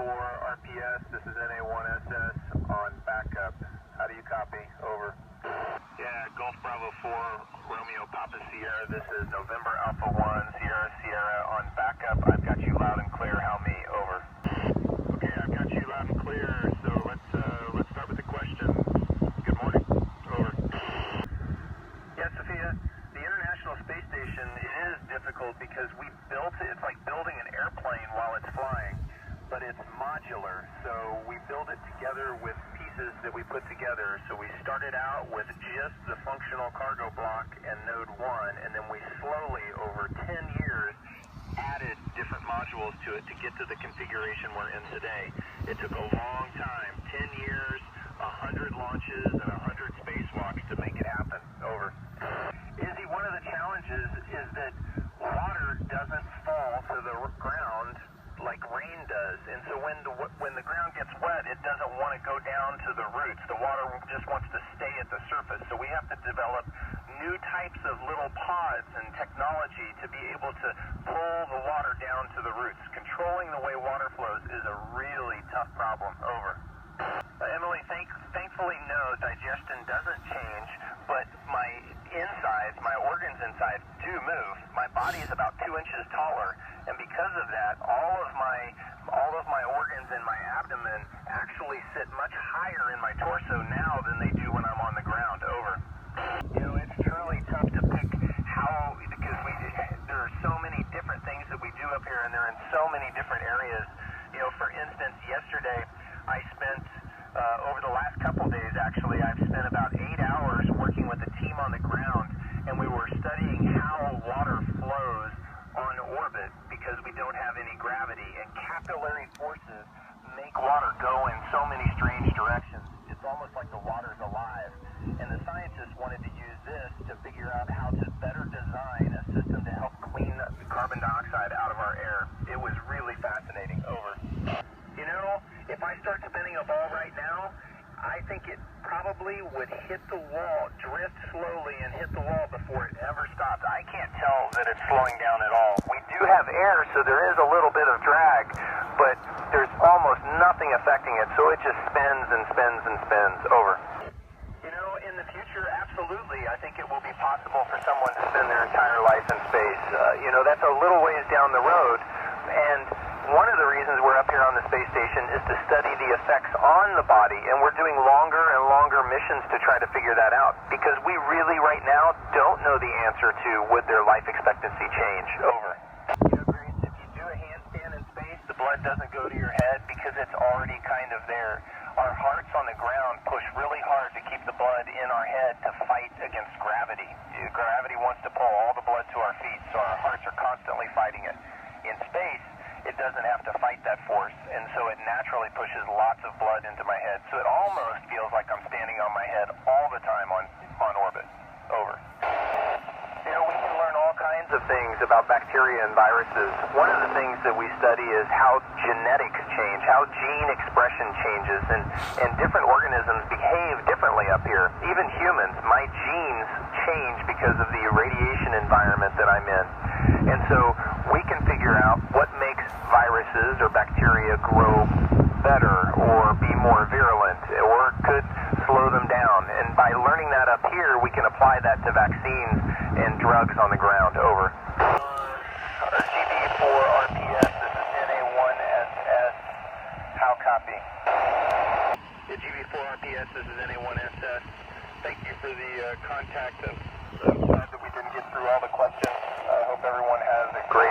GB4RPS, this is NA1SS on backup. How do you copy? Over. Yeah, Golf Bravo 4, Romeo Papa Sierra, this is November Alpha 1, Sierra Sierra on backup. I've got you loud and clear. How me? Over. Okay, I've got you loud and clear, so let's start with the question. Good morning. Over. Yeah, Sophia, the International Space Station, it is difficult because we built it. It's like building an airplane while it's flying, but it's modular, so we build it together with pieces that we put together. So we started out with just the functional cargo block and node 1, and then we slowly, over 10 years, added different modules to it to get to the configuration we're in today. It took a long time, 10 years, 100 launches, and 100 spacewalks to make it happen. Over. Izzy, one of the challenges is that water doesn't fall to the ground like rain does, and so when the ground gets wet, it doesn't want to go down to the roots. The water just wants to stay at the surface, so we have to develop new types of little pods and technology to be able to pull the water down to the roots. Controlling the way water flows is a really tough problem. Over. Emily, thankfully no, digestion doesn't change, but my insides, my organs inside do move. My body is about 2 inches taller, and because of that, all of my organs in my abdomen actually sit much higher in my torso now than they do when I'm on the ground. Over. You know, it's truly tough to pick how, because there are so many different things that we do up here, and they're in so many different areas. You know, for instance, yesterday I spent, over the last couple days actually, I've spent about 8 hours working with a team on the ground, and we were studying how water flows on orbit because we don't have any gravity, and capillary forces make water go in so many strange directions. It's almost like the water's alive, and the scientists wanted to use this to figure out how to better design a system to help clean the carbon dioxide out of our air. It was really fascinating. Over. You know, if I start spinning a ball right now, I think it probably would hit the wall, drift slowly and hit the wall before it ever stops. I can't tell that it's slowing down at all. We do have air, so there is a little bit of drag, but there's almost nothing affecting it, so it just spins and spins and spins. Over. You know, in the future, absolutely, I think it will be possible for someone to spend their entire life in space. You know, that's a little ways down the road, and one of the reasons we're up here on the space station is to study the effects on the body, and we're doing longer and longer missions to try to figure that out, because we really right now don't know the answer to would their life expectancy change. Over. You know, Grace, if you do a handstand in space, the blood doesn't go to your head because it's already kind of there. Our hearts on the ground push really hard to keep the blood in our head to fight against gravity. Gravity wants to pull all the blood to our feet, so our hearts are constantly fighting it. In space, it doesn't have to fight that force, and so it naturally pushes lots of blood into my head. So it almost feels like I'm standing on my head all the time on orbit. Over. You know, we can learn all kinds of things about bacteria and viruses. One of the things that we study is how genetics change, how gene expression changes, and different organisms behave differently up here. Even humans, my genes change because of the radiation environment that I'm in. And so we can figure out what makes viruses or bacteria grow better or be more virulent or could slow them down. And by learning that up here, we can apply that to vaccines and drugs on the ground. Over. GB4RPS, this is NA1SS. How copy? Yeah, GB4RPS, this is NA1SS. Thank you for the contact. I'm glad that we didn't get through all the questions. I hope everyone has a great